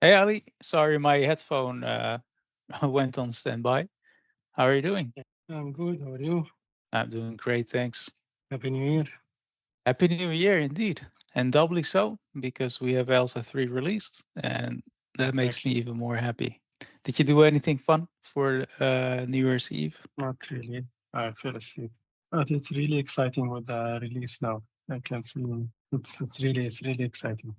Hey Ali, sorry my headphone went on standby. How are you doing? I'm good. How are you? I'm doing great, thanks. Happy New Year. Happy New Year indeed. And doubly so because we have Elsa 3 released and that makes me Exactly. even more happy. Did you do anything fun for New Year's Eve? Not really. I fell asleep. But it's really exciting with the release now. I can see it's really exciting.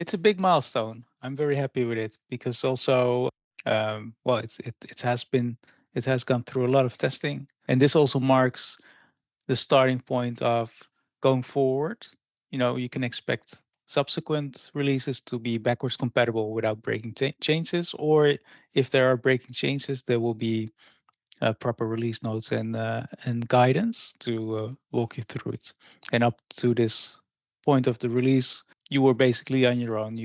It's a big milestone. I'm very happy with it because also well it has gone through a lot of testing and this also marks the starting point of going forward. You know, you can expect subsequent releases to be backwards compatible without breaking changes, or if there are breaking changes, there will be proper release notes and guidance to walk you through it. And up to this point of the release, you were basically on your own.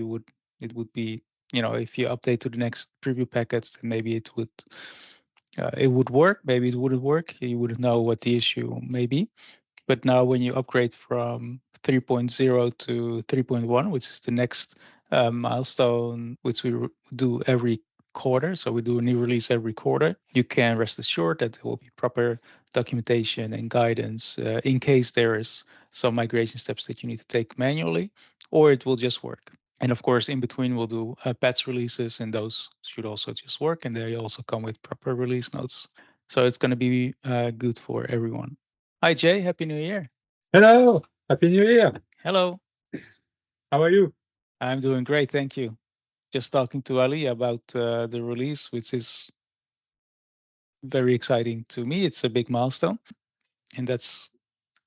It would be, you know, if you update to the next preview packets, then maybe it would work, maybe it wouldn't work. You wouldn't know what the issue may be. But now when you upgrade from 3.0 to 3.1, which is the next milestone, which we do every quarter, so we do a new release every quarter, you can rest assured that there will be proper documentation and guidance in case there is some migration steps that you need to take manually, or it will just work. And of course, in between, we'll do patch releases, and those should also just work. And they also come with proper release notes. So it's going to be good for everyone. Hi, Jay. Happy New Year. Hello, Happy New Year. Hello. How are you? I'm doing great. Thank you. Just talking to Ali about the release, which is very exciting to me. It's a big milestone. And that's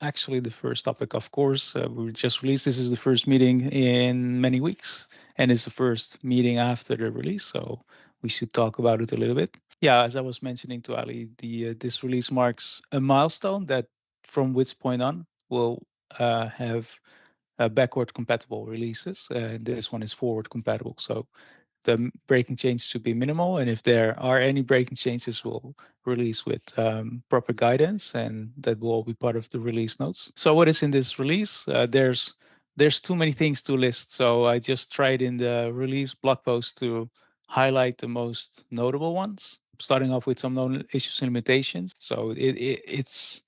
actually the first topic. Of course, we just released. This is the first meeting in many weeks, and it's the first meeting after the release. So we should talk about it a little bit. Yeah, as I was mentioning to Ali, this release marks a milestone that from which point on we'll have backward compatible releases. This one is forward compatible. So the breaking changes should be minimal. And if there are any breaking changes, we'll release with proper guidance, and that will all be part of the release notes. So what is in this release? There's too many things to list. So I just tried in the release blog post to highlight the most notable ones, starting off with some known issues and limitations. So it's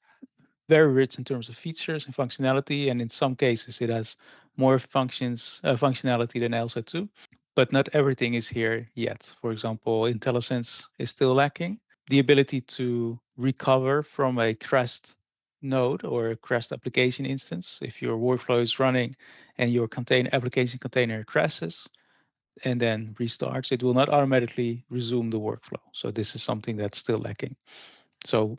very rich in terms of features and functionality, and in some cases it has more functionality than Elsa 2. But not everything is here yet. For example, IntelliSense is still lacking. The ability to recover from a crashed node or a crashed application instance, if your workflow is running and your application container crashes and then restarts, it will not automatically resume the workflow. So this is something that's still lacking. So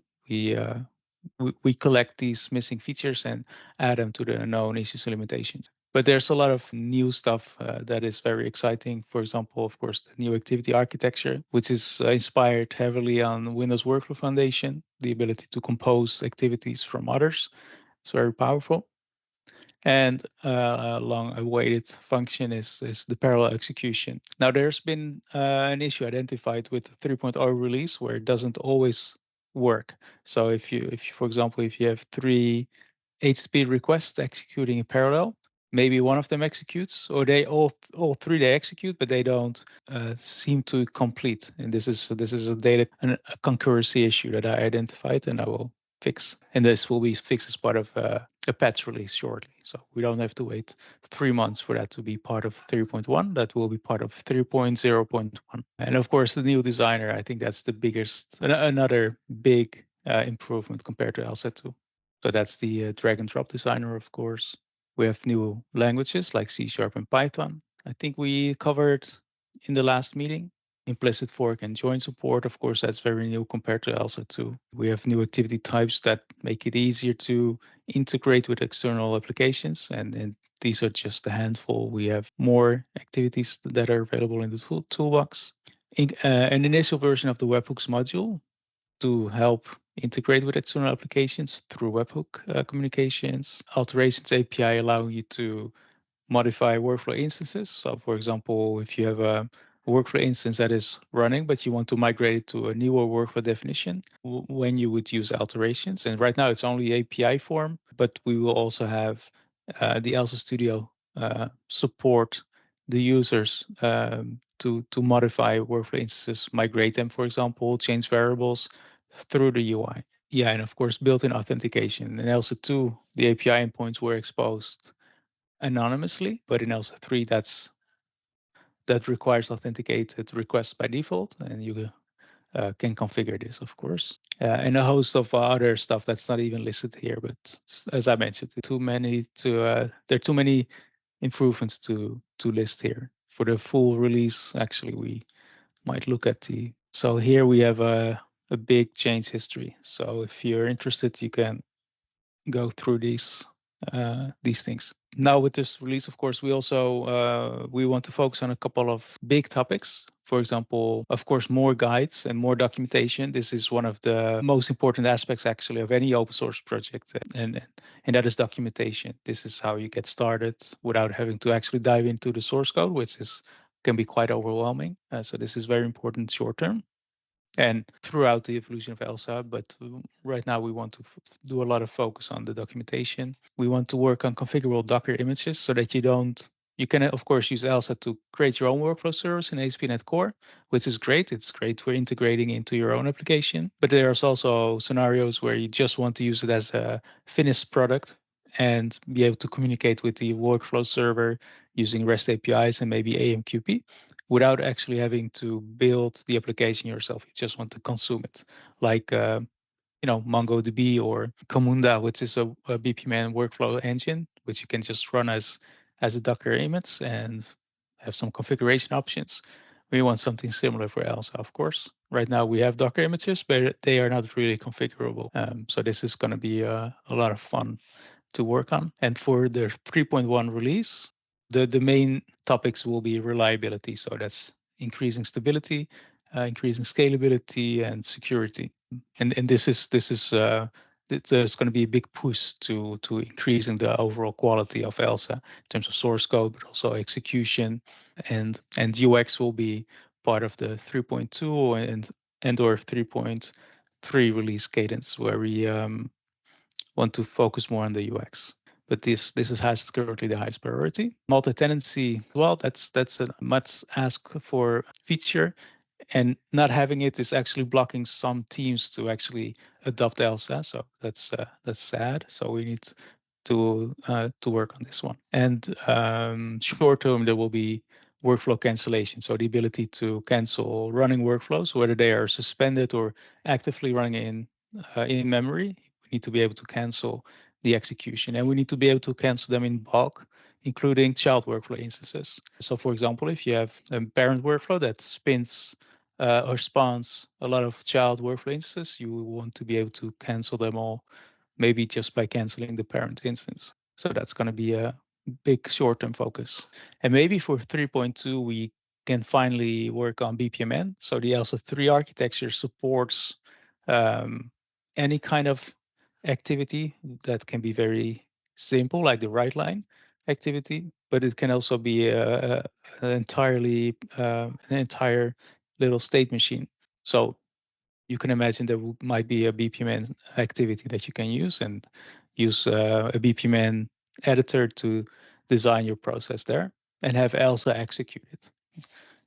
we collect these missing features and add them to the known issues and limitations. But there's a lot of new stuff that is very exciting. For example, of course, the new activity architecture, which is inspired heavily on Windows Workflow Foundation, the ability to compose activities from others. It's very powerful. And a long-awaited function is the parallel execution. Now, there's been an issue identified with the 3.0 release where it doesn't always work. So if you, for example, if you have 3 HTTP requests executing in parallel, maybe one of them executes, or they all 3 they execute, but they don't seem to complete. And this is a a concurrency issue that I identified, and I will fix. And this will be fixed as part of a patch release shortly. So we don't have to wait 3 months for that to be part of 3.1. That will be part of 3.0.1. And of course, the new designer, I think that's the biggest, another big improvement compared to Elsa 2. So that's the drag and drop designer, of course. We have new languages like C# and Python. I think we covered in the last meeting. Implicit fork and join support, of course, that's very new compared to Elsa 2. We have new activity types that make it easier to integrate with external applications, and these are just a handful. We have more activities that are available in the toolbox. An initial version of the webhooks module to help integrate with external applications through webhook communications. Alterations API allowing you to modify workflow instances. So for example, if you have a workflow instance that is running, but you want to migrate it to a newer workflow definition, when you would use alterations. And right now it's only API form, but we will also have the Elsa Studio support the users to modify workflow instances, migrate them, for example, change variables through the UI. Yeah, and of course, built-in authentication. In Elsa 2, the API endpoints were exposed anonymously, but in Elsa 3, that requires authenticated requests by default, and you can configure this, of course. And a host of other stuff that's not even listed here, but as I mentioned, there are too many improvements to list here. For the full release, actually, we might look at so here we have a big change history. So if you're interested, you can go through these things. Now with this release, of course, we also we want to focus on a couple of big topics. For example, of course, more guides and more documentation. This is one of the most important aspects, actually, of any open source project, and that is documentation. This is how you get started without having to actually dive into the source code, which can be quite overwhelming. So this is very important short term and throughout the evolution of Elsa. But right now we want to do a lot of focus on the documentation. We want to work on configurable Docker images so that you can of course use Elsa to create your own workflow service in ASP.NET Core, which is great. It's great for integrating into your own application. But there's also scenarios where you just want to use it as a finished product and be able to communicate with the workflow server using REST APIs and maybe AMQP without actually having to build the application yourself. You just want to consume it, like MongoDB or Camunda, which is a BPMN workflow engine, which you can just run as a Docker image and have some configuration options. We want something similar for Elsa, of course. Right now we have Docker images, but they are not really configurable. So this is going to be a lot of fun to work on. And for the 3.1 release, the main topics will be reliability. So that's increasing stability, increasing scalability, and security. And there's going to be a big push to increasing the overall quality of Elsa in terms of source code, but also execution, and UX will be part of the 3.2 and or 3.3 release cadence, where we want to focus more on the UX. But this has currently the highest priority. Multi-tenancy, well, that's a much asked for feature, and not having it is actually blocking some teams to actually adopt Elsa. So that's sad. So we need to work on this one. And short term, there will be workflow cancellation. So the ability to cancel running workflows, whether they are suspended or actively running in memory. We need to be able to cancel the execution, and we need to be able to cancel them in bulk, including child workflow instances. So for example, if you have a parent workflow that spins or spawns a lot of child workflow instances, you want to be able to cancel them all, maybe just by canceling the parent instance. So that's going to be a big short-term focus. And maybe for 3.2, we can finally work on BPMN. So the Elsa 3 architecture supports any kind of activity that can be very simple, like the write line activity, but it can also be an entire little state machine. So you can imagine there might be a BPMN activity that you can use, and use a BPMN editor to design your process there and have Elsa execute it.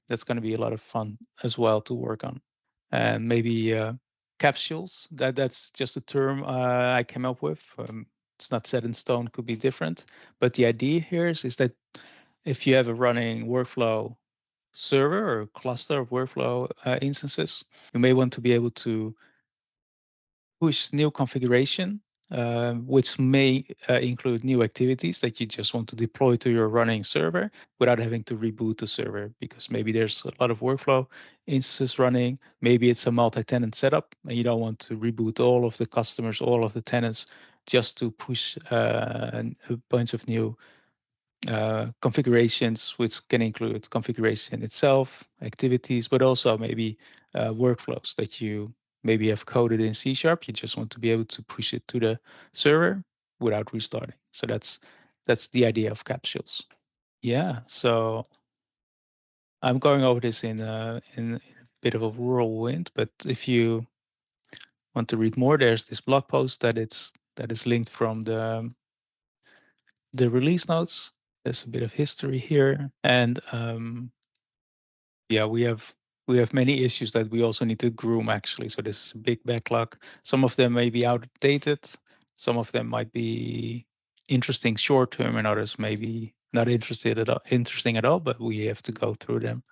That's going to be a lot of fun as well to work on. And maybe capsules, that's just a term I came up with. It's not set in stone, could be different. But the idea here is that if you have a running workflow server or cluster of workflow instances, you may want to be able to push new configuration, which may include new activities that you just want to deploy to your running server without having to reboot the server, because maybe there's a lot of workflow instances running. Maybe it's a multi-tenant setup and you don't want to reboot all of the customers, all of the tenants, just to push a bunch of new configurations, which can include configuration itself, activities, but also maybe workflows that you maybe have coded in C#. You just want to be able to push it to the server without restarting. So that's the idea of capsules. Yeah. So I'm going over this in a bit of a whirlwind, but if you want to read more, there's this blog post that is linked from the release notes. There's a bit of history here, and yeah, we have many issues that we also need to groom actually. So this is a big backlog. Some of them may be outdated. Some of them might be interesting short term, and others may be not interesting at all. But we have to go through them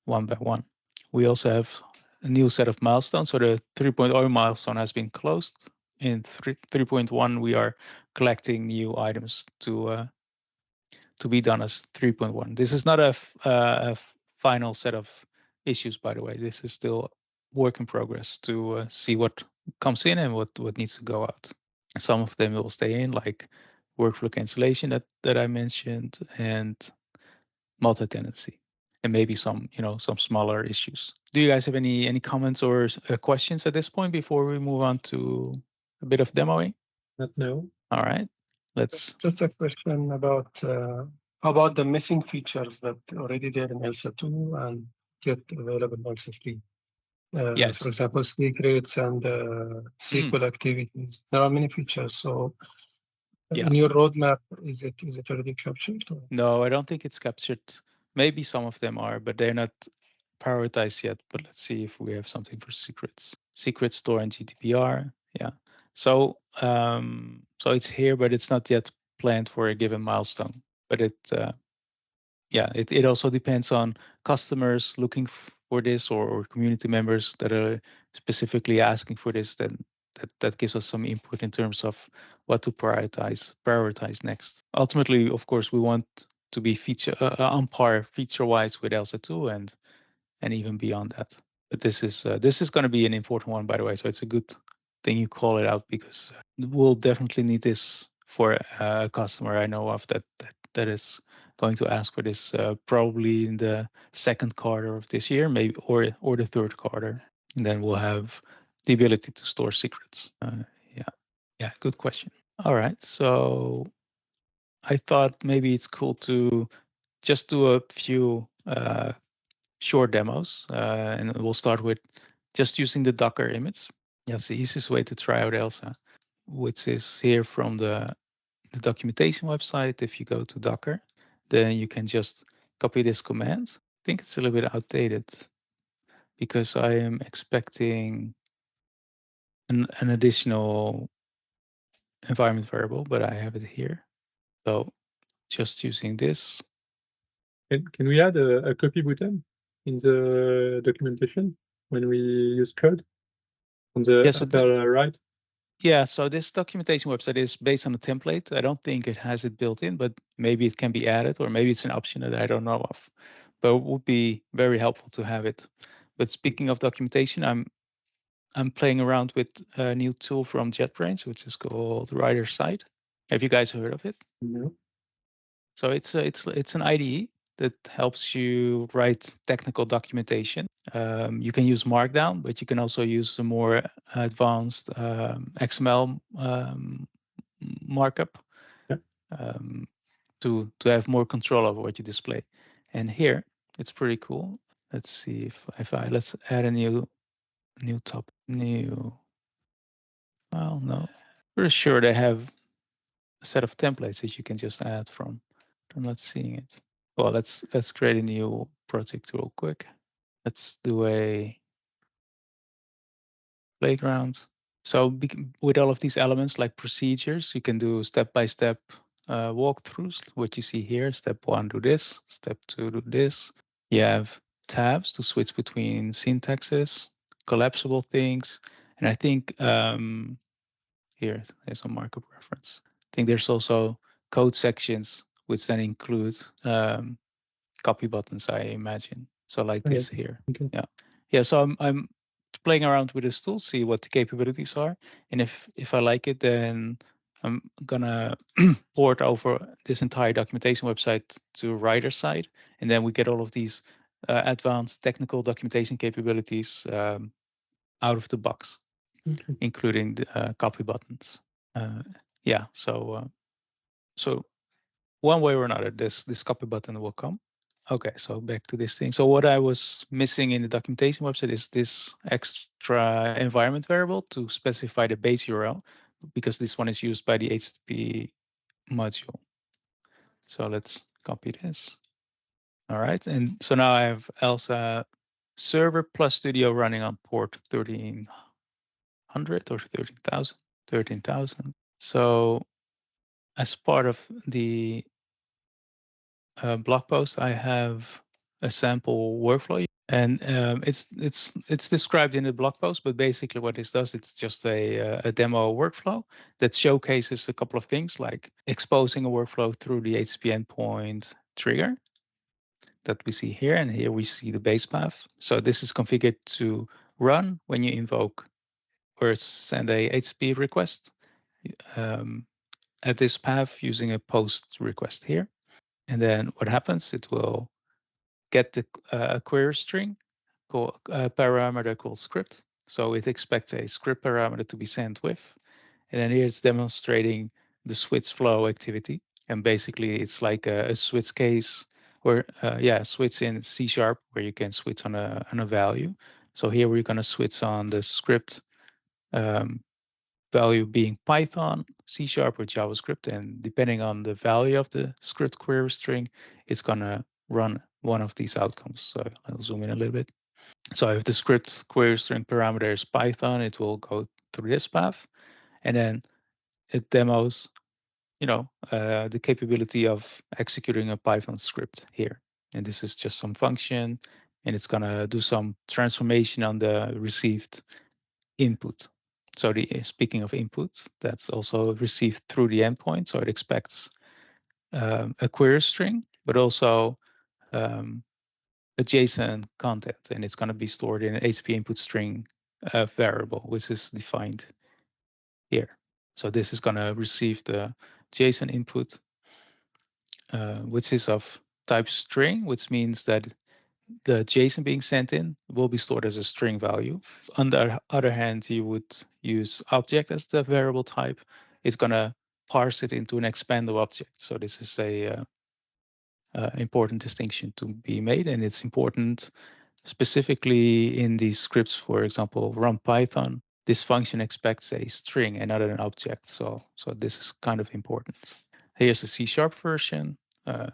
one by one. We also have a new set of milestones. So the 3.0 milestone has been closed. In 3.1, we are collecting new items to be done as 3.1. This is not a final set of issues, by the way. This is still work in progress to see what comes in and what needs to go out. Some of them will stay in, like workflow cancellation that I mentioned, and multi-tenancy, and maybe some some smaller issues. Do you guys have any comments or questions at this point before we move on to a bit of demoing? Not now. All right, let's. Just a question about the missing features that already there in Elsa 2 and yet available in Elsa 3. Yes. For example, secrets and SQL activities. There are many features. So Yeah. in your roadmap, is it already captured? Or? No, I don't think it's captured. Maybe some of them are, but they're not prioritized yet. But let's see if we have something for secrets. Secret store and GDPR. Yeah. So so it's here, but it's not yet planned for a given milestone. But it also depends on customers looking for this or community members that are specifically asking for this. Then that gives us some input in terms of what to prioritize next. Ultimately, of course, we want to be on par feature-wise with Elsa 2 and even beyond that. But this is going to be an important one, by the way. So it's a good thing you call it out, because we'll definitely need this for a customer I know of that is going to ask for this probably in the second quarter of this year, maybe or the third quarter, and then we'll have the ability to store secrets. Yeah, good question. All right, so I thought maybe it's cool to just do a few short demos, and we'll start with just using the Docker image. That's the easiest way to try out Elsa, which is here from the documentation website. If you go to Docker, then you can just copy this command. I think it's a little bit outdated because I am expecting an additional environment variable, but I have it here. So just using this. Can we add a copy button in the documentation when we use code on the upper right? Yeah, so this documentation website is based on a template. I don't think it has it built in, but maybe it can be added, or maybe it's an option that I don't know of. But it would be very helpful to have it. But speaking of documentation, I'm playing around with a new tool from JetBrains, which is called Writer Site. Have you guys heard of it? No. So it's an IDE that helps you write technical documentation. You can use Markdown, but you can also use the more advanced XML markup to have more control over what you display. And here it's pretty cool. Let's see let's add a new topic. Well, no, pretty sure they have a set of templates that you can just add from. I'm not seeing it. Well, let's create a new project real quick. Let's do a playground. So with all of these elements like procedures, you can do step-by-step walkthroughs. What you see here, step 1, do this. Step 2, do this. You have tabs to switch between syntaxes, collapsible things. And I think here's a markup reference. I think there's also code sections, which then include copy buttons, I imagine. So like this here. Okay. Yeah. So I'm playing around with this tool, see what the capabilities are, and if I like it, then I'm gonna port over this entire documentation website to writer side, and then we get all of these advanced technical documentation capabilities out of the box, including the copy buttons. Yeah. So one way or another, this copy button will come. Okay, so back to this thing. So what I was missing in the documentation website is this extra environment variable to specify the base URL, because this one is used by the HTTP module. So let's copy this. All right, and so now I have Elsa server plus studio running on port 1300 or 13,000. 13,000. So as part of the blog post, I have a sample workflow, and it's described in the blog post. But basically, what this does, it's just a demo workflow that showcases a couple of things, like exposing a workflow through the HTTP endpoint trigger that we see here, and here we see the base path. So this is configured to run when you invoke or send a HTTP request at this path using a post request here. And then what happens, it will get the query string called a parameter called script. So it expects a script parameter to be sent with. And then here it's demonstrating the switch flow activity. And basically it's like a switch case or switch in C# where you can switch on a value. So here we're going to switch on the script value being Python, C# or JavaScript. And depending on the value of the script query string, it's going to run one of these outcomes. So I'll zoom in a little bit. So if the script query string parameter is Python, it will go through this path. And then it demos, the capability of executing a Python script here. And this is just some function, and it's going to do some transformation on the received input. So speaking of input, that's also received through the endpoint. So it expects a query string, but also a JSON content, and it's going to be stored in an HTTP input string variable, which is defined here. So this is going to receive the JSON input, which is of type string, which means that the JSON being sent in will be stored as a string value. On the other hand, you would use object as the variable type. It's going to parse it into an expandable object. So this is a important distinction to be made, and it's important specifically in these scripts. For example, run Python. This function expects a string and not an object. So this is kind of important. Here's the C# version,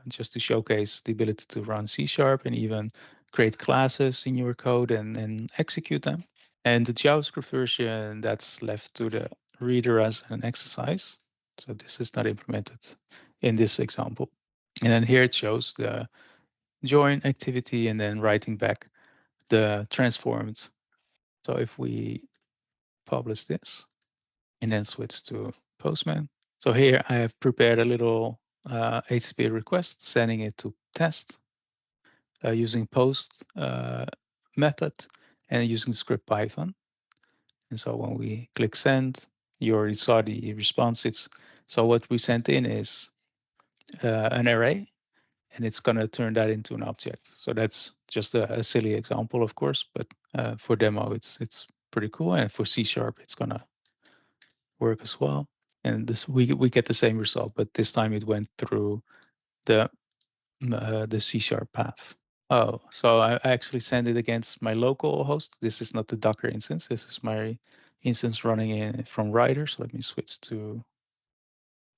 just to showcase the ability to run C# and even create classes in your code and execute them. And the JavaScript version, that's left to the reader as an exercise. So this is not implemented in this example. And then here it shows the join activity and then writing back the transformed. So if we publish this and then switch to Postman. So here I have prepared a little HTTP request, sending it to test using post method and using script Python. And so when we click send, you already saw the response. So what we sent in is an array, and it's going to turn that into an object. So that's just a silly example, of course, but for demo, it's pretty cool. And for C#, it's going to work as well. And this we get the same result, but this time it went through the C# path. Oh, so I actually send it against my local host. This is not the Docker instance. This is my instance running in from Rider. So let me switch to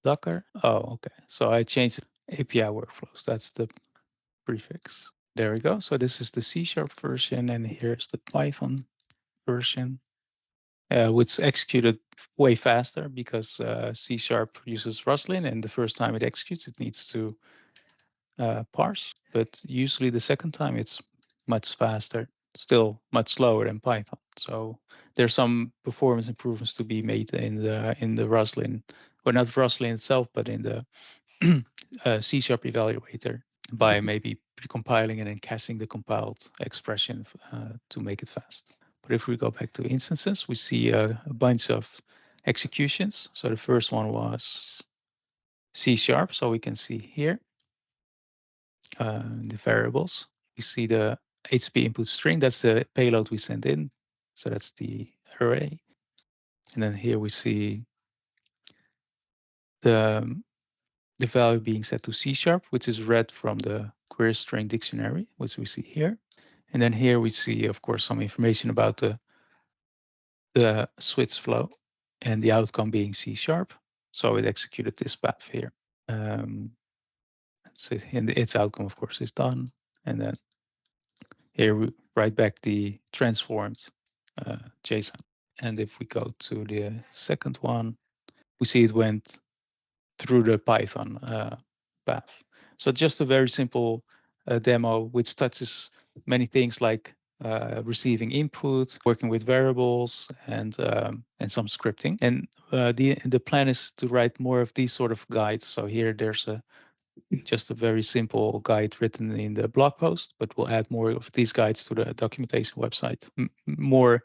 Docker. Oh, okay. So I changed API workflows. That's the prefix. There we go. So this is the C# version, and here's the Python version, which executed way faster because C# uses Roslyn, and the first time it executes, it needs to parse. But usually the second time, it's much faster, still much slower than Python. So there's some performance improvements to be made in the Roslyn, or not Roslyn itself, but in the C# evaluator, by maybe compiling and then caching the compiled expression to make it fast. But if we go back to instances, we see a bunch of executions. So the first one was C#. So we can see here the variables. We see the HTTP input string. That's the payload we sent in. So that's the array. And then here we see the value being set to C#, which is read from the query string dictionary, which we see here. And then here we see, of course, some information about the switch flow and the outcome being C#. So it executed this path here. So its outcome, of course, is done. And then here we write back the transformed JSON. And if we go to the second one, we see it went through the Python path. So just a very simple demo which touches many things like receiving input, working with variables, and some scripting. And the plan is to write more of these sort of guides. So here there's just a very simple guide written in the blog post, but we'll add more of these guides to the documentation website, more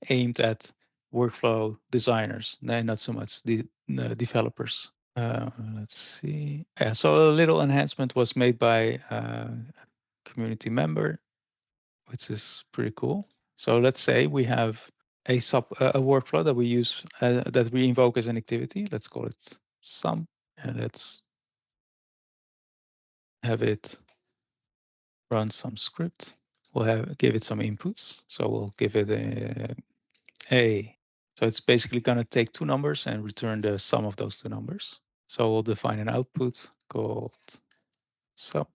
aimed at workflow designers, not so much the developers. Let's see. Yeah, so a little enhancement was made by a community member, which is pretty cool. So let's say we have a workflow that we use that we invoke as an activity. Let's call it sum, and let's have it run some script. We'll give it some inputs. So we'll give it a. So it's basically going to take two numbers and return the sum of those two numbers. So we'll define an output called sum,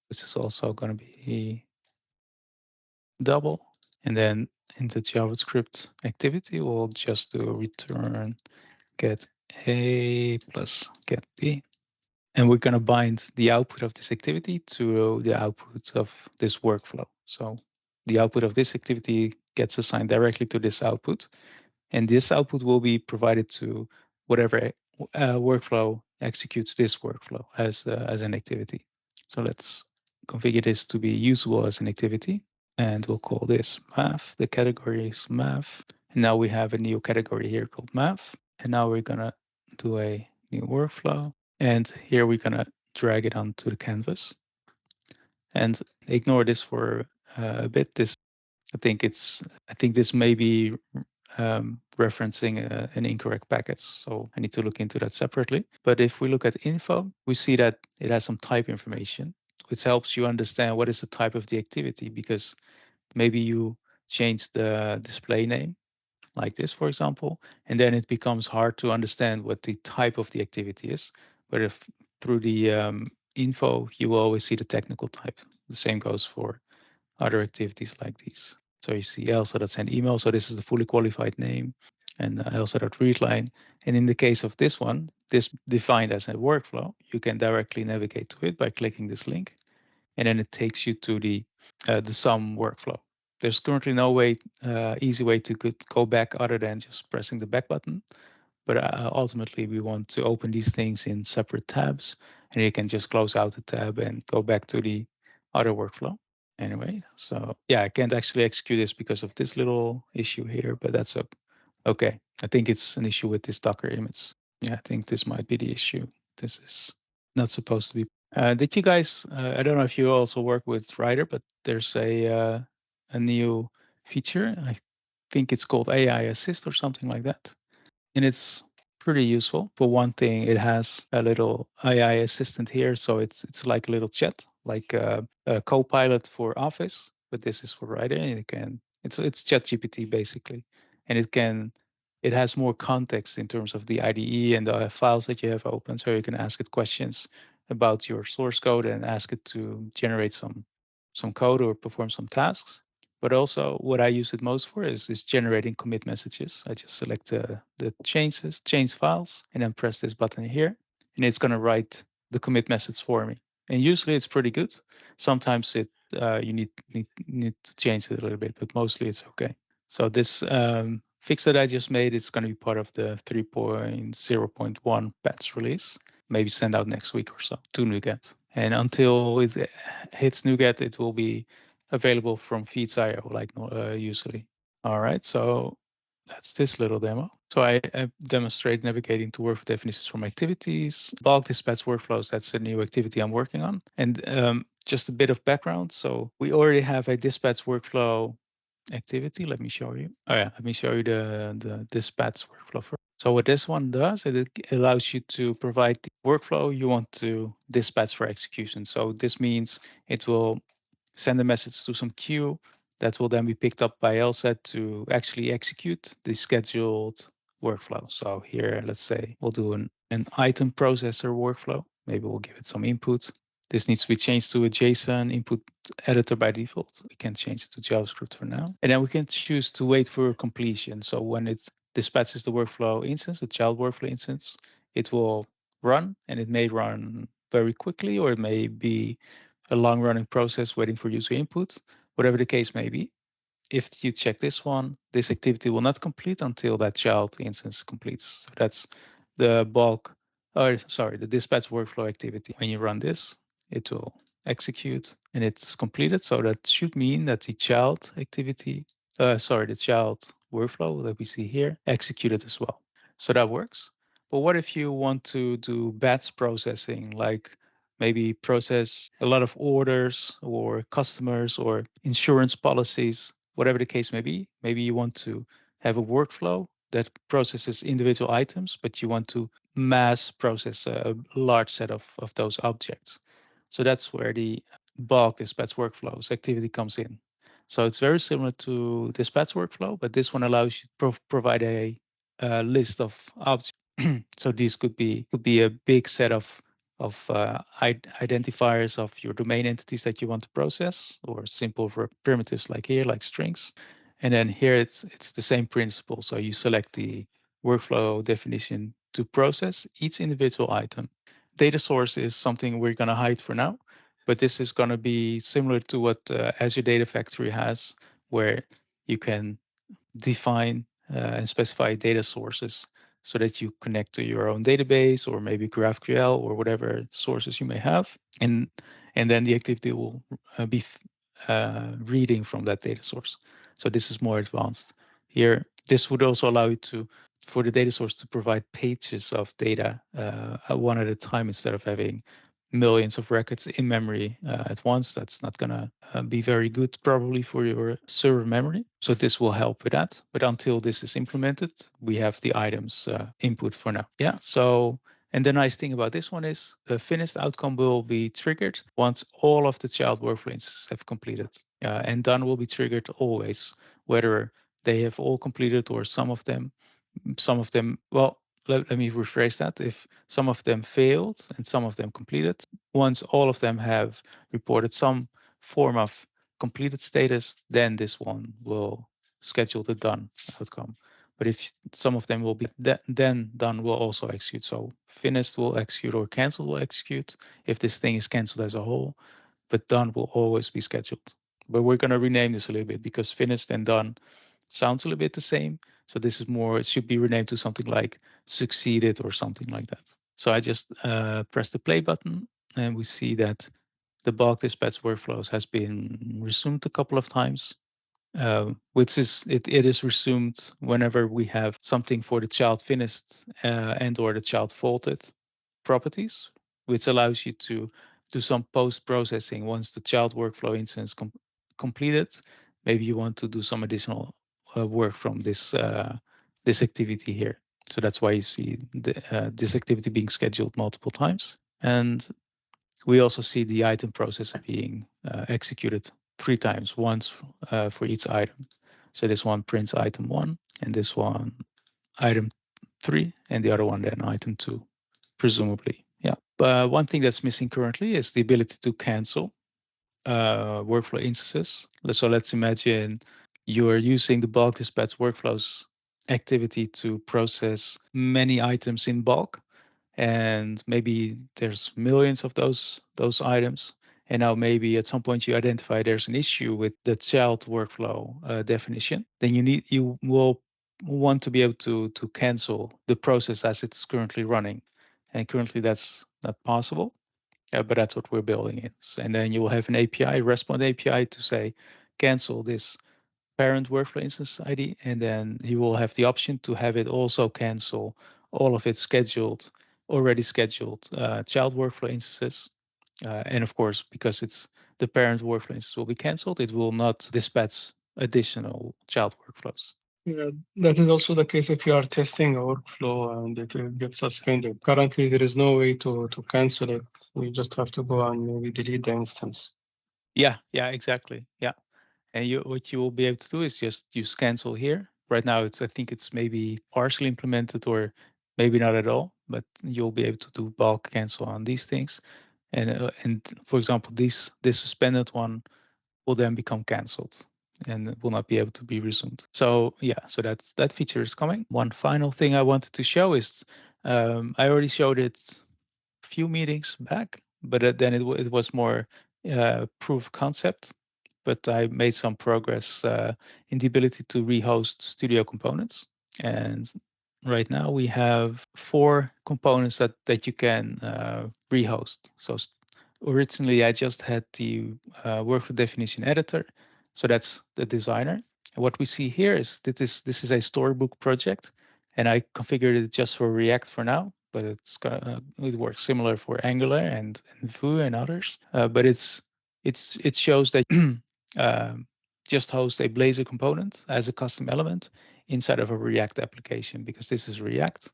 which is also going to be double. And then in the JavaScript activity, we'll just do return get a plus get b. And we're going to bind the output of this activity to the output of this workflow. So the output of this activity gets assigned directly to this output. And this output will be provided to whatever workflow executes this workflow as an activity. So let's configure this to be usable as an activity. And we'll call this math. The category is math. And now we have a new category here called math. And now we're going to do a new workflow. And here we're going to drag it onto the canvas. And ignore this for a bit. I think this may be referencing an incorrect packet. So I need to look into that separately. But if we look at info, we see that it has some type information, which helps you understand what is the type of the activity, because maybe you change the display name like this, for example, and then it becomes hard to understand what the type of the activity is. But if through the info, you will always see the technical type. The same goes for other activities like these. So you see Elsa.send email. So this is the fully qualified name, and Elsa.readline. And in the case of this one, this defined as a workflow, you can directly navigate to it by clicking this link, and then it takes you to the sum workflow. There's currently no easy way to go back other than just pressing the back button. But ultimately, we want to open these things in separate tabs, and you can just close out the tab and go back to the other workflow. Anyway, so yeah, I can't actually execute this because of this little issue here, but that's okay. I think it's an issue with this Docker image. Yeah, I think this might be the issue. This is not supposed to be. Did you guys? I don't know if you also work with Rider, but there's a new feature. I think it's called AI Assist or something like that, and it's pretty useful. For one thing, it has a little AI assistant here, so it's like a little chat, like a co-pilot for Office, but this is for Writer, and it's ChatGPT basically, and it has more context in terms of the IDE and the files that you have open, so you can ask it questions about your source code and ask it to generate some code or perform some tasks. But also what I use it most for is generating commit messages. I just select the change files, and then press this button here, and it's going to write the commit message for me. And usually it's pretty good. Sometimes you need to change it a little bit, but mostly it's okay. So this fix that I just made is going to be part of the 3.0.1 patch release. Maybe send out next week or so to NuGet. And until it hits NuGet, it will be available from Feeds.io like usually. All right, so that's this little demo. So I demonstrate navigating to workflow definitions from activities. Bulk dispatch workflows, that's a new activity I'm working on. And just a bit of background. So we already have a dispatch workflow activity. Let me show you. Oh yeah, let me show you the dispatch workflow first. So what this one does, it allows you to provide the workflow you want to dispatch for execution. So this means it will send a message to some queue that will then be picked up by Elsa to actually execute the scheduled workflow. So here, let's say we'll do an item processor workflow. Maybe we'll give it some input. This needs to be changed to a JSON input editor by default. We can change it to JavaScript for now. And then we can choose to wait for completion. So when it dispatches the workflow instance, the child workflow instance, it will run, and it may run very quickly, or it may be a long running process waiting for user input, whatever the case may be. If you check this one, this activity will not complete until that child instance completes. So that's the bulk, the dispatch workflow activity. When you run this, it will execute and it's completed. So that should mean that the child activity, the child workflow that we see here executed as well. So that works. But what if you want to do batch processing, like maybe process a lot of orders or customers or insurance policies, whatever the case may be? Maybe you want to have a workflow that processes individual items, but you want to mass process a large set of those objects. So that's where the bulk dispatch workflows activity comes in. So it's very similar to dispatch workflow, but this one allows you to provide a list of objects. So these could be a big set of identifiers of your domain entities that you want to process, or simple primitives like here, like strings. And then here it's the same principle. So you select the workflow definition to process each individual item. Data source is something we're going to hide for now, but this is going to be similar to what Azure Data Factory has, where you can define and specify data sources so that you connect to your own database or maybe GraphQL or whatever sources you may have, and then the activity will be reading from that data source. So this is more advanced. Here, this would also allow you for the data source to provide pages of data one at a time instead of having millions of records in memory at once. That's not going to be very good probably for your server memory. So this will help with that. But until this is implemented, we have the items input for now. Yeah. So, and the nice thing about this one is the finished outcome will be triggered once all of the child workflow instances have completed. And done will be triggered always, whether they have all completed or some of them, well, let me rephrase that. If some of them failed and some of them completed, once all of them have reported some form of completed status, then this one will schedule the done outcome. But if some of them will be, then done will also execute. So finished will execute or cancel will execute if this thing is canceled as a whole, but done will always be scheduled. But we're going to rename this a little bit because finished and done sounds a little bit the same. So this is more, it should be renamed to something like succeeded or something like that. So I just press the play button and we see that the bulk dispatch workflows has been resumed a couple of times, which is, it is resumed whenever we have something for the child finished and or the child faulted properties, which allows you to do some post-processing once the child workflow instance completed. Maybe you want to do some additional work from this activity here. So that's why you see this activity being scheduled multiple times. And we also see the item process being executed 3 times, once for each item. So this one prints item 1, and this one item 3, and the other one then item 2, presumably. Yeah. But one thing that's missing currently is the ability to cancel workflow instances. So let's imagine you're using the bulk dispatch workflows activity to process many items in bulk, and maybe there's millions of those items, and now maybe at some point you identify there's an issue with the child workflow definition. Then you will want to be able to cancel the process as it's currently running, and currently that's not possible. But that's what we're building in. And then you will have an API, RESPOND API, to say cancel this parent workflow instance ID, and then you will have the option to have it also cancel all of its already scheduled child workflow instances. And of course, because it's the parent workflow instance will be canceled, it will not dispatch additional child workflows. Yeah, that is also the case if you are testing a workflow and it gets suspended. Currently, there is no way to cancel it. You just have to go and maybe delete the instance. Yeah, exactly. Yeah. And what you will be able to do is just use cancel here. Right now, I think it's maybe partially implemented, or maybe not at all, but you'll be able to do bulk cancel on these things. And for example, this suspended one will then become canceled and will not be able to be resumed. So yeah, so that feature is coming. One final thing I wanted to show is I already showed it a few meetings back, but then it was more proof of concept. But I made some progress in the ability to rehost Studio components. And right now we have 4 components that you can rehost. So originally I just had the workflow definition editor. So that's the designer. And what we see here is that this is a storybook project, and I configured it just for React for now, but it works similar for Angular and Vue and others. But it shows that just host a Blazor component as a custom element inside of a React application, because this is React,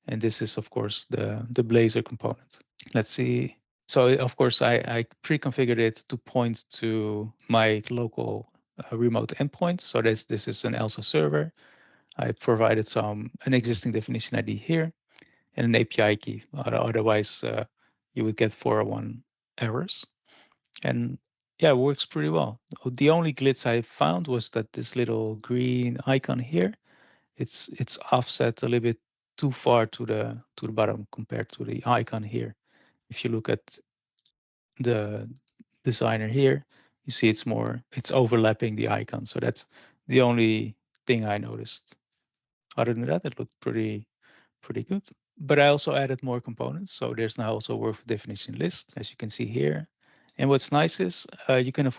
and this is of course the Blazor component. Let's see. So of course I pre-configured it to point to my local remote endpoint. So this is an Elsa server. I provided an existing definition ID here and an API key. Otherwise, you would get 401 errors. And yeah, it works pretty well. The only glitch I found was that this little green icon here, it's offset a little bit too far to the bottom compared to the icon here. If you look at the designer here, you see it's overlapping the icon. So that's the only thing I noticed. Other than that, it looked pretty good. But I also added more components. So there's now also a workflow definition list, as you can see here. And what's nice is you can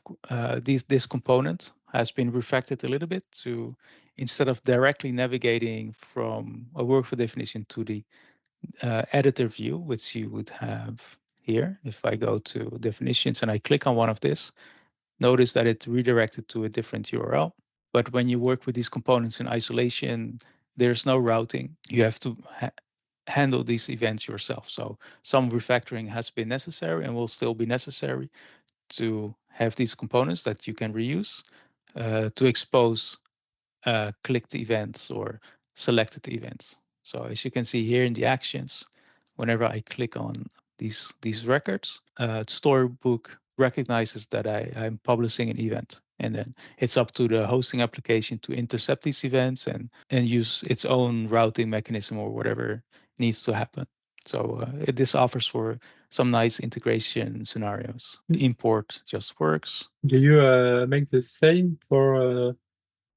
this component has been refactored a little bit to, instead of directly navigating from a workflow definition to the editor view, which you would have here. If I go to definitions and I click on one of this, notice that it's redirected to a different URL. But when you work with these components in isolation, there's no routing. You have to handle these events yourself. So some refactoring has been necessary and will still be necessary to have these components that you can reuse to expose clicked events or selected events. So as you can see here in the actions, whenever I click on these records, Storybook recognizes that I'm publishing an event. And then it's up to the hosting application to intercept these events and use its own routing mechanism or whatever needs to happen. So this offers for some nice integration scenarios. The import just works. Do you make the same for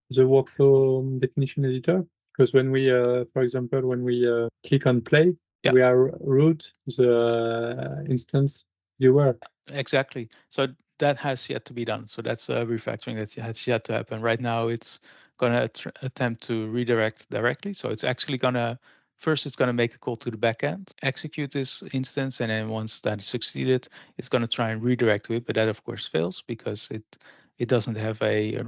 the workflow definition editor? Because when we, for example, when we click on play, we are root the instance viewer. Exactly. So that has yet to be done. So that's a refactoring that has yet to happen. Right now, it's going to attempt to redirect directly. So it's actually going to, first it's going to make a call to the backend, execute this instance, and then once that succeeded, it's going to try and redirect to it. But that, of course, fails because it doesn't have a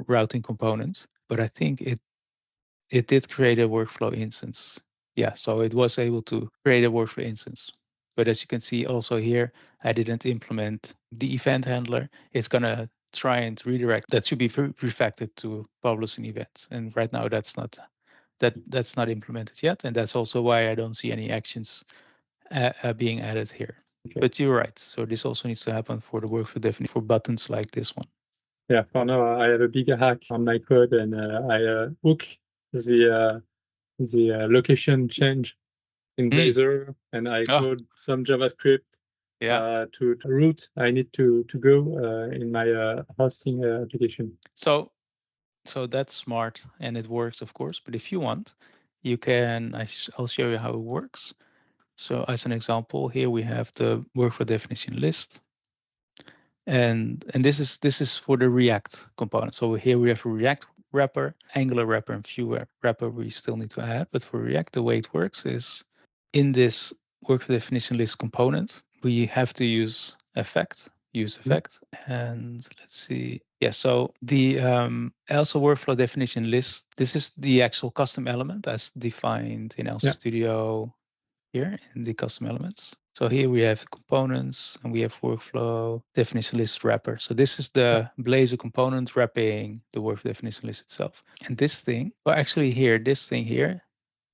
routing component. But I think it did create a workflow instance. Yeah, so it was able to create a workflow instance. But as you can see also here, I didn't implement the event handler. It's going to try and redirect. That should be refactored to publish an event. And right now that's not implemented yet. And that's also why I don't see any actions being added here. Okay. But you're right. So this also needs to happen for the workflow definition for buttons like this one. Yeah, for now I have a big hack on my code, and I hook the location change in Blazor, and I code some JavaScript to route I need to go in my hosting application. So that's smart and it works, of course. But if you want, you can. I'll show you how it works. So as an example, here we have the workflow definition list. And this is for the React component. So here we have a React wrapper, Angular wrapper, and Vue wrapper we still need to add. But for React, the way it works is in this workflow definition list component, we have to use effect, and let's see. Yeah, so the Elsa workflow definition list, this is the actual custom element as defined in Elsa Studio here in the custom elements. So here we have components and we have workflow definition list wrapper. So this is the Blazor component wrapping the workflow definition list itself. And this thing, well, actually here, this thing here,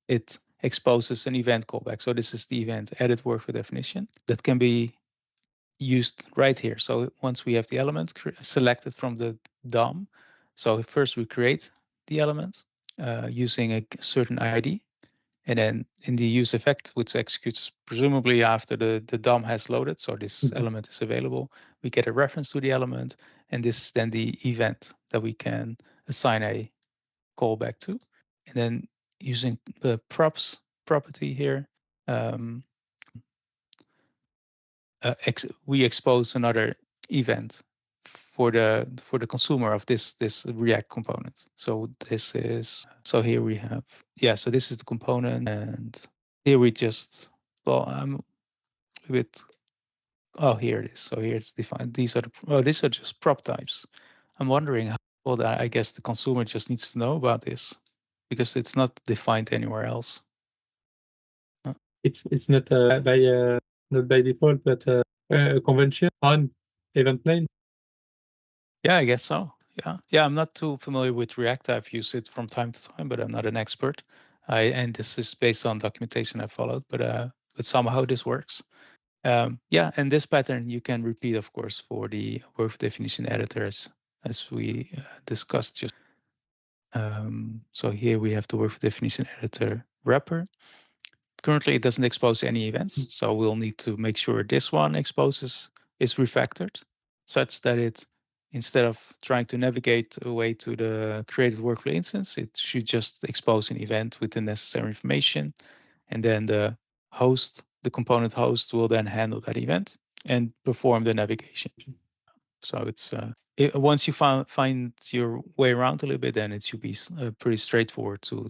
it exposes an event callback. So this is the event edit workflow definition that can be used right here. So once we have the element selected from the DOM, so first we create the element using a certain ID, and then in the use effect, which executes presumably after the DOM has loaded, so this element is available, we get a reference to the element, and this is then the event that we can assign a callback to. And then using the props property here, we expose another event for the consumer of this React component. So this is, so here we have, so this is the component, and here we just, well, I'm a bit, here it is. So here it's defined. These are just prop types. I'm wondering how, well, I guess the consumer just needs to know about this because it's not defined anywhere else. It's not by default, but a convention on event name. Yeah, I guess so. Yeah. I'm not too familiar with React. I've used it from time to time, but I'm not an expert. And this is based on documentation I followed, but somehow this works. And this pattern you can repeat, of course, for the workflow definition editors, as we discussed just. So here we have the workflow definition editor wrapper. Currently, it doesn't expose any events, so we'll need to make sure this one is refactored, such that it, instead of trying to navigate away to the created workflow instance, it should just expose an event with the necessary information, and then the component host will then handle that event and perform the navigation. So it's once you find your way around a little bit, then it should be pretty straightforward to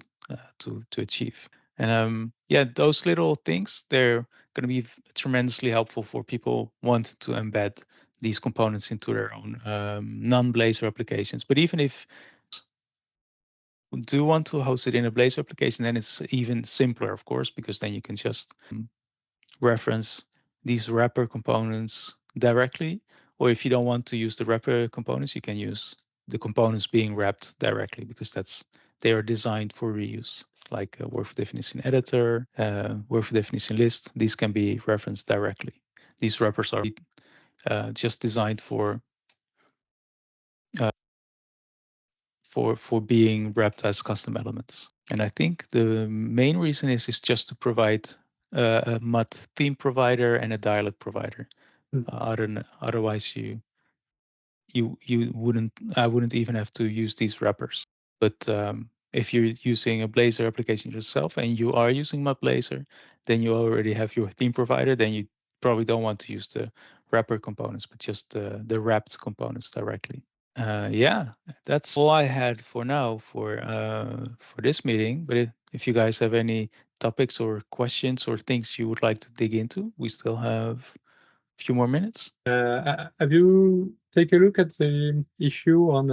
achieve. And those little things, they're going to be tremendously helpful for people wanting to embed these components into their own non-Blazor applications. But even if you do want to host it in a Blazor application, then it's even simpler, of course, because then you can just reference these wrapper components directly. Or if you don't want to use the wrapper components, you can use the components being wrapped directly, because they are designed for reuse, like a workflow definition editor, workflow definition list. These can be referenced directly. These wrappers are just designed for being wrapped as custom elements. And I think the main reason is just to provide a MUD theme provider and a dialog provider. Otherwise, I wouldn't even have to use these wrappers. But if you're using a Blazor application yourself and you are using MUD Blazor, then you already have your theme provider. Then you probably don't want to use the wrapper components, but just the wrapped components directly. That's all I had for now for this meeting. But if you guys have any topics or questions or things you would like to dig into, we still have a few more minutes. Have you taken a look at the issue on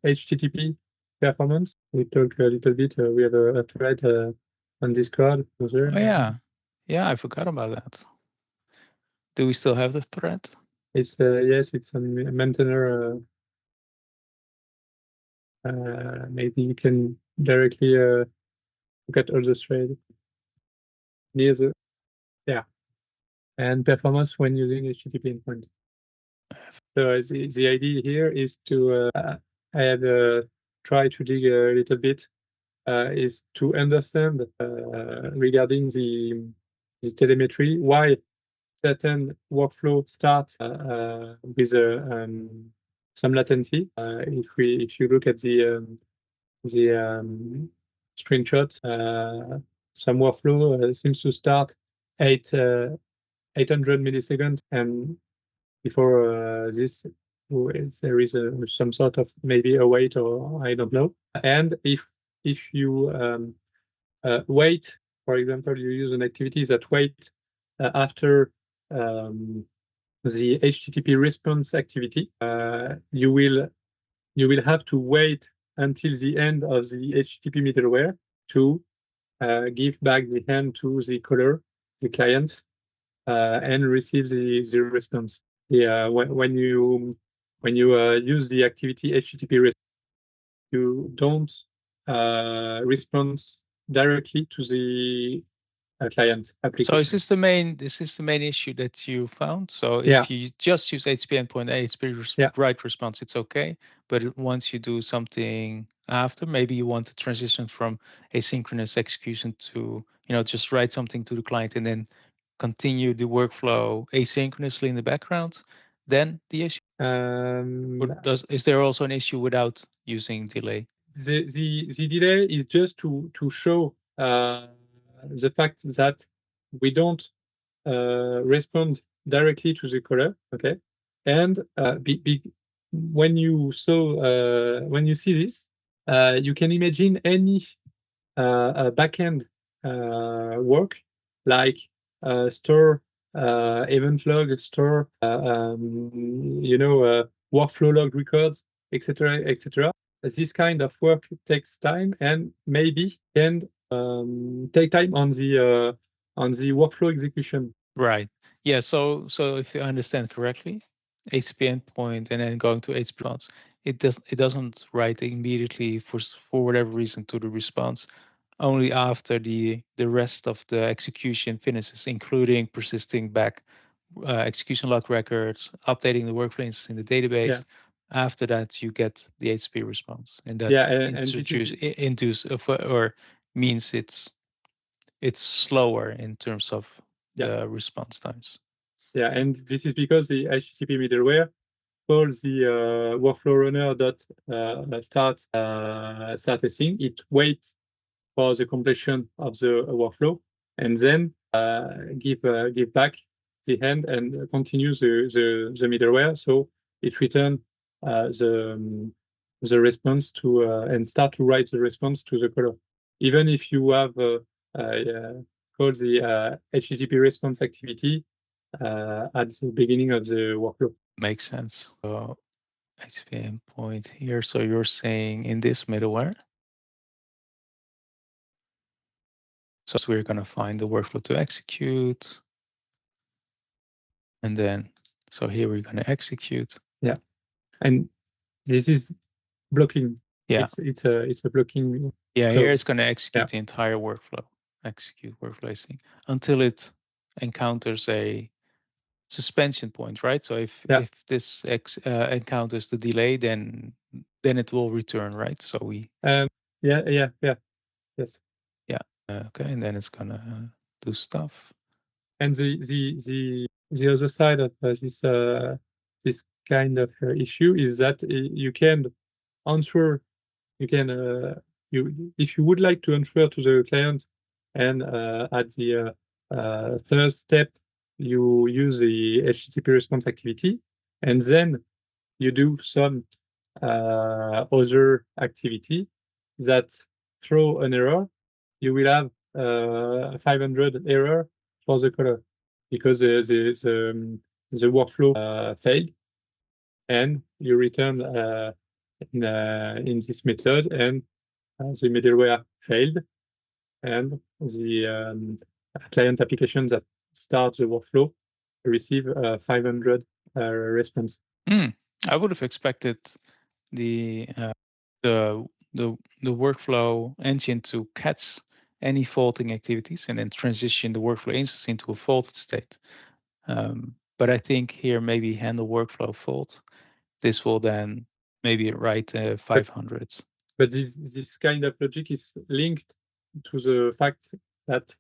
HTTP performance? We talked a little bit. We have a thread on Discord. Oh yeah, I forgot about that. Do we still have the thread? It's yes, it's a maintainer. Maybe you can directly look at all the thread near the and performance when using HTTP endpoint. So the idea here is to I have tried to dig a little bit is to understand regarding the telemetry why certain workflow start with some latency. If you look at the screenshot, some workflow seems to start 800 milliseconds, and before this there is some sort of maybe a wait, or I don't know. And if you wait, for example, you use an activity that wait after the HTTP response activity, you will have to wait until the end of the HTTP middleware to give back the hand to the caller, the client, and receive the response. When you use the activity HTTP response, you don't respond directly to the client application. So is this the main issue that you found? So if you just use HTTP endpoint and HTTP write response, it's okay. But once you do something after, maybe you want to transition from asynchronous execution to, just write something to the client and then continue the workflow asynchronously in the background, then the issue. Is there also an issue without using delay? The delay is just to show the fact that we don't respond directly to the caller, okay? And when you see this, you can imagine any backend work like store event log, store workflow log records, etc., etc. This kind of work takes time and maybe can take time on the workflow execution. Right. Yeah. So if you understand correctly, HTTP endpoint and then going to HTTP response, it doesn't write immediately for whatever reason to the response, only after the rest of the execution finishes, including persisting back execution log records, updating the workflow instance in the database. Yeah. After that, you get the HTTP response, and that means it's slower in terms of the response times. Yeah, and this is because the HTTP middleware calls the workflow runner dot start a thing. It waits for the completion of the workflow and then give back the end and continues the middleware. So it returns the response to and start to write the response to the caller. Even if you have called the HTTP response activity at the beginning of the workflow. Makes sense. So HTTP endpoint here. So you're saying in this middleware. So we're going to find the workflow to execute. And then, so here we're going to execute. Yeah. And this is blocking. Yeah. It's a blocking. Yeah, code. Here it's going to execute the entire workflow. Execute workflow sync until it encounters a suspension point, right? So if this encounters the delay, then it will return, right? So we. Yes. Yeah. Okay, and then it's gonna do stuff. And the other side of this kind of issue is that you can answer. You can if you would like to answer to the client, and at the third step you use the HTTP response activity, and then you do some other activity that throw an error. You will have 500 error for the caller because the workflow failed, and you return in this method, and the middleware failed, and the client application that starts the workflow receive 500 response. I would have expected the workflow engine to catch any faulting activities and then transition the workflow instance into a faulted state. But I think here maybe handle workflow fault. This will then maybe write 500. But this kind of logic is linked to the fact that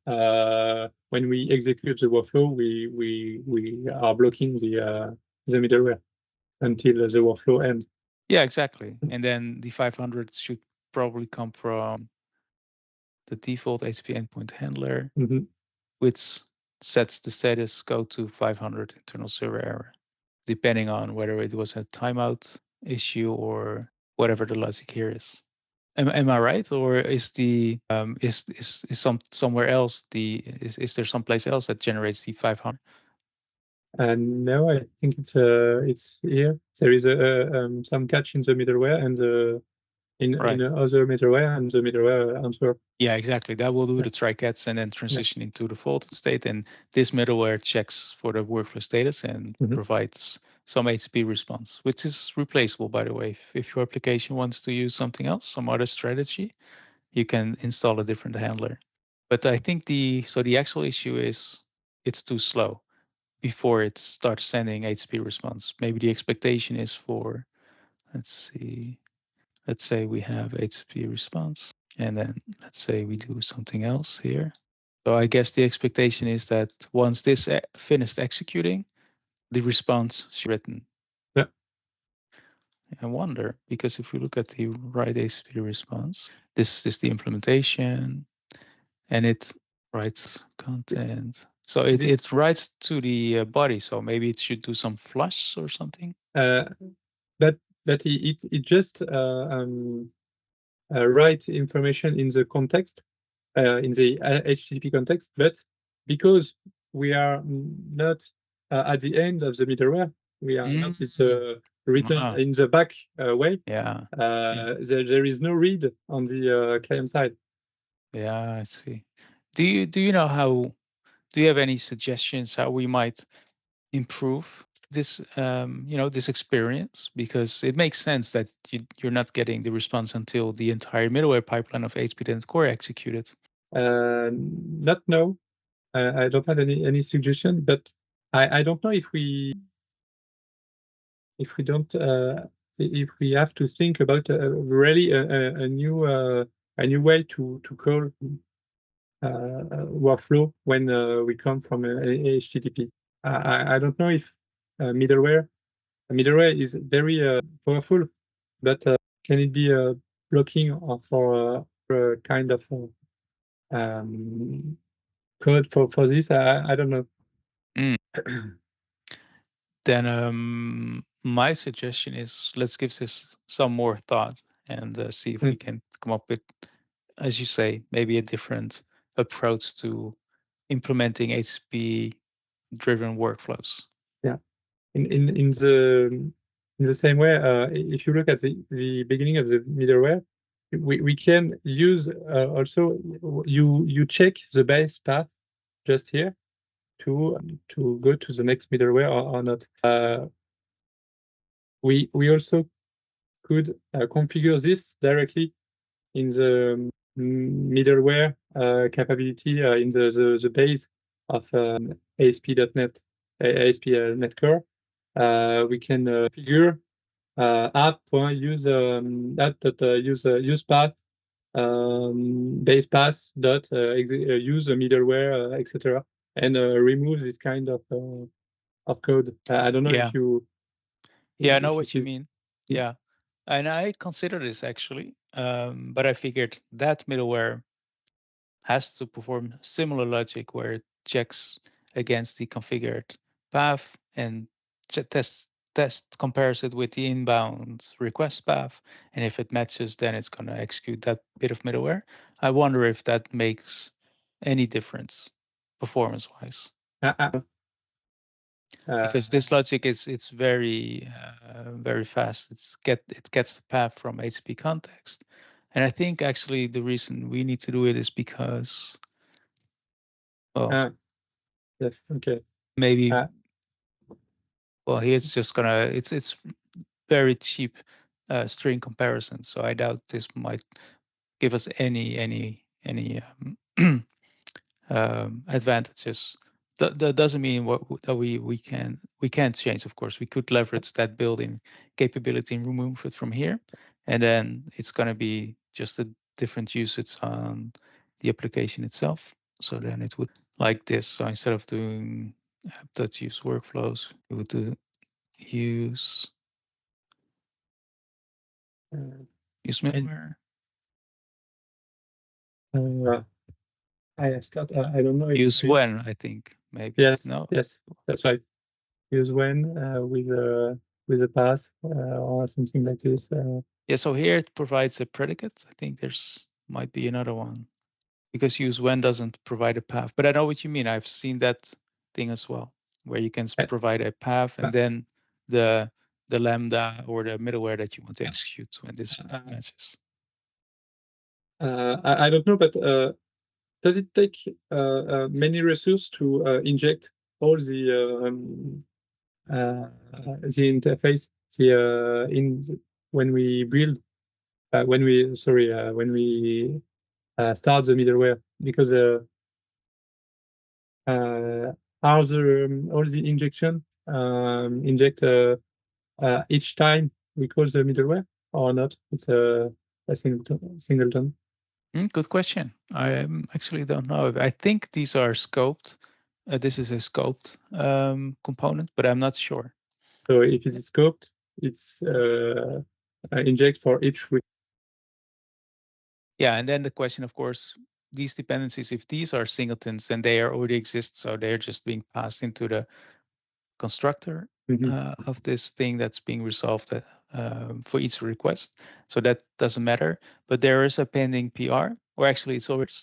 when we execute the workflow, we are blocking the middleware until the workflow ends. Yeah, exactly. And then the 500 should probably come from the default HTTP endpoint handler, which sets the status go to 500 internal server error, depending on whether it was a timeout issue or whatever the logic here is. Am I right, or is the is somewhere else is there someplace else that generates the 500? No, I think it's here. There is some catch in the middleware and in other middleware, and the middleware answer. Yeah, exactly. That will do the try catch and then transition into the faulted state. And this middleware checks for the workflow status and provides some HTTP response, which is replaceable, by the way. If your application wants to use something else, some other strategy, you can install a different handler. But I think the actual issue is it's too slow before it starts sending HTTP response. Maybe the expectation is for, let's say we have HTTP response, and then let's say we do something else here. So I guess the expectation is that once this finished executing, the response should be written. Yeah. I wonder, because if we look at the write HTTP response, this is the implementation, and it writes content. So it writes to the body. So maybe it should do some flush or something. But it just write information in the context, in the HTTP context. But because we are not at the end of the middleware, we are not. It's written in the back way. Yeah. There is no read on the client side. Yeah, I see. Do you know how? Do you have any suggestions how we might improve this this experience? Because it makes sense that you're not getting the response until the entire middleware pipeline of HPDent core executed. Not no. I don't have any suggestion, but I don't know if we don't if we have to think about really a new way to call workflow when we come from HTTP. I don't know if middleware is very powerful, but can it be blocking for a kind of code for this? I don't know. Then my suggestion is let's give this some more thought and see if we can come up with, as you say, maybe a different approach to implementing HTTP-driven workflows. Yeah, in the same way, if you look at the beginning of the middleware, we can use also you check the base path just here to go to the next middleware or not. We also could configure this directly in the middleware capability in the base of ASP.NET, ASP.NET Core. We can configure app.use use path base path dot use a middleware etc. and remove this kind of code. I don't know if you. Yeah, I know what you mean. Yeah, and I consider this actually, but I figured that middleware has to perform similar logic where it checks against the configured path and compares it with the inbound request path, and if it matches, then it's going to execute that bit of middleware. I wonder if that makes any difference performance-wise. Because this logic it's very very fast. It gets the path from HTTP context, and I think actually the reason we need to do it is because, well, yes, okay, maybe, well, here it's just gonna it's very cheap string comparison. So I doubt this might give us any advantages. That doesn't mean that we can't change. Of course, we could leverage that built-in capability and remove it from here, and then it's going to be just a different usage on the application itself. So then it would like this. So instead of doing app.use workflows, we would do use middleware. I start. I don't know. Use when, I think, maybe. Yes. No. Yes, that's right. Use when with a path or something like this. Yeah. So here it provides a predicate. I think might be another one, because use when doesn't provide a path. But I know what you mean. I've seen that thing as well, where you can provide a path and then the lambda or the middleware that you want to execute when this matches. I don't know, but does it take many resources to inject all the interface when we build when we start the middleware, because all the injection inject each time we call the middleware or not? It's a singleton. Good question. I actually don't know. I think these are scoped. This is a scoped component, but I'm not sure. So if it is scoped, it's inject for each. Yeah, and then the question, of course, these dependencies, if these are singletons, then they already exist, so they're just being passed into the constructor of this thing that's being resolved for each request. So that doesn't matter. But there is a pending PR, or actually it's already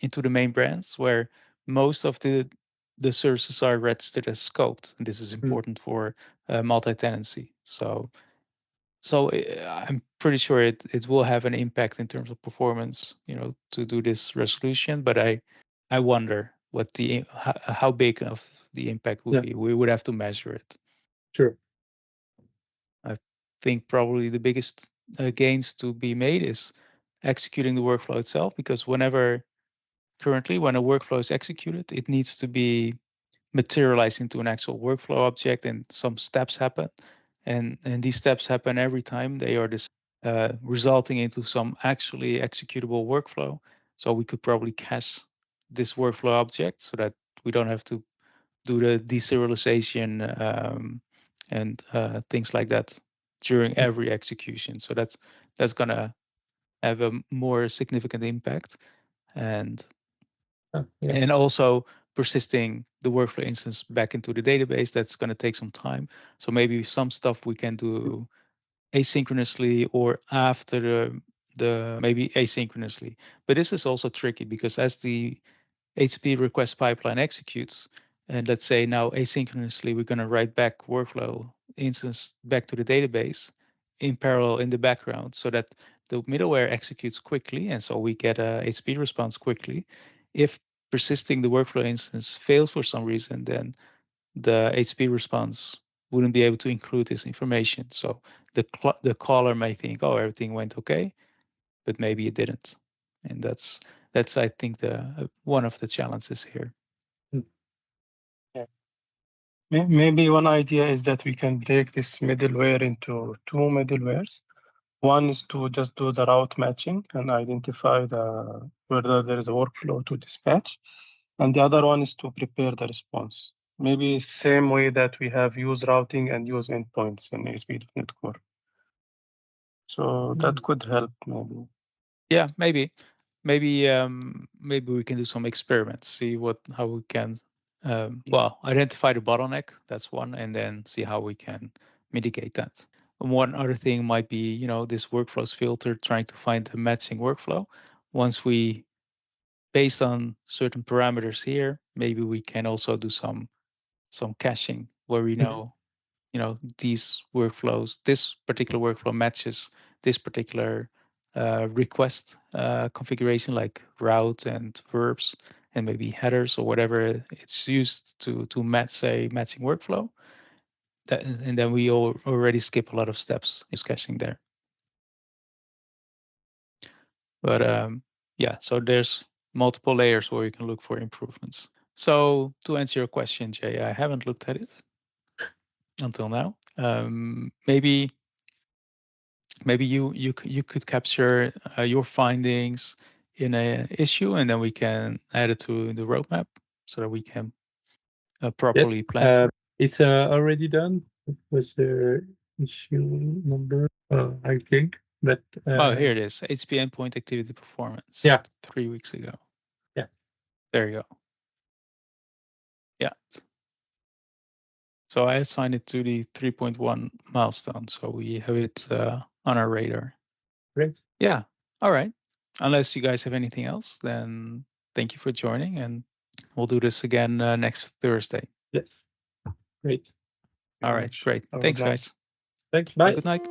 into the main brands where most of the services are registered as scoped, and this is important for multi-tenancy. So I'm pretty sure it will have an impact in terms of performance, to do this resolution. But I wonder what how big of the impact would be. We would have to measure it. Sure. I think probably the biggest gains to be made is executing the workflow itself, because currently when a workflow is executed, it needs to be materialized into an actual workflow object, and some steps happen, and these steps happen every time. They are resulting into some actually executable workflow. So we could probably cache this workflow object so that we don't have to do the deserialization and things like that during every execution. So that's gonna have a more significant impact, and also persisting the workflow instance back into the database. That's going to take some time. So maybe some stuff we can do asynchronously or after the maybe asynchronously. But this is also tricky, because as the HTTP request pipeline executes, and let's say now asynchronously we're going to write back workflow instance back to the database in parallel in the background, so that the middleware executes quickly, and so we get a HTTP response quickly. If persisting the workflow instance fails for some reason, then the HTTP response wouldn't be able to include this information. So the caller may think, oh, everything went okay, but maybe it didn't. And that's I think the one of the challenges here. Yeah. Maybe one idea is that we can break this middleware into two middlewares. One is to just do the route matching and identify whether there is a workflow to dispatch. And the other one is to prepare the response. Maybe same way that we have use routing and use endpoints in ASP.NET Core. So that could help maybe. Yeah, maybe we can do some experiments, see how we can identify the bottleneck. That's one, and then see how we can mitigate that. And one other thing might be, this workflows filter, trying to find the matching workflow. Once we, based on certain parameters here, maybe we can also do some caching where we know, these workflows, this particular workflow matches this particular request configuration, like route and verbs and maybe headers or whatever it's used to match a matching workflow. And then we already skip a lot of steps in caching there. But yeah, so there's multiple layers where you can look for improvements. So to answer your question, Jay, I haven't looked at it until now. Maybe you could capture your findings in an issue, and then we can add it to the roadmap so that we can properly plan for it. It's already done. It was the issue number, I think. But oh, here it is. HTTP endpoint activity performance. Yeah. 3 weeks ago. Yeah. There you go. Yeah. So I assigned it to the 3.1 milestone, so we have it on our radar. Great. Yeah. All right. Unless you guys have anything else, then thank you for joining, and we'll do this again next Thursday. Yes. Great. All right. Great. Thanks, guys. Thanks. Bye. Good night.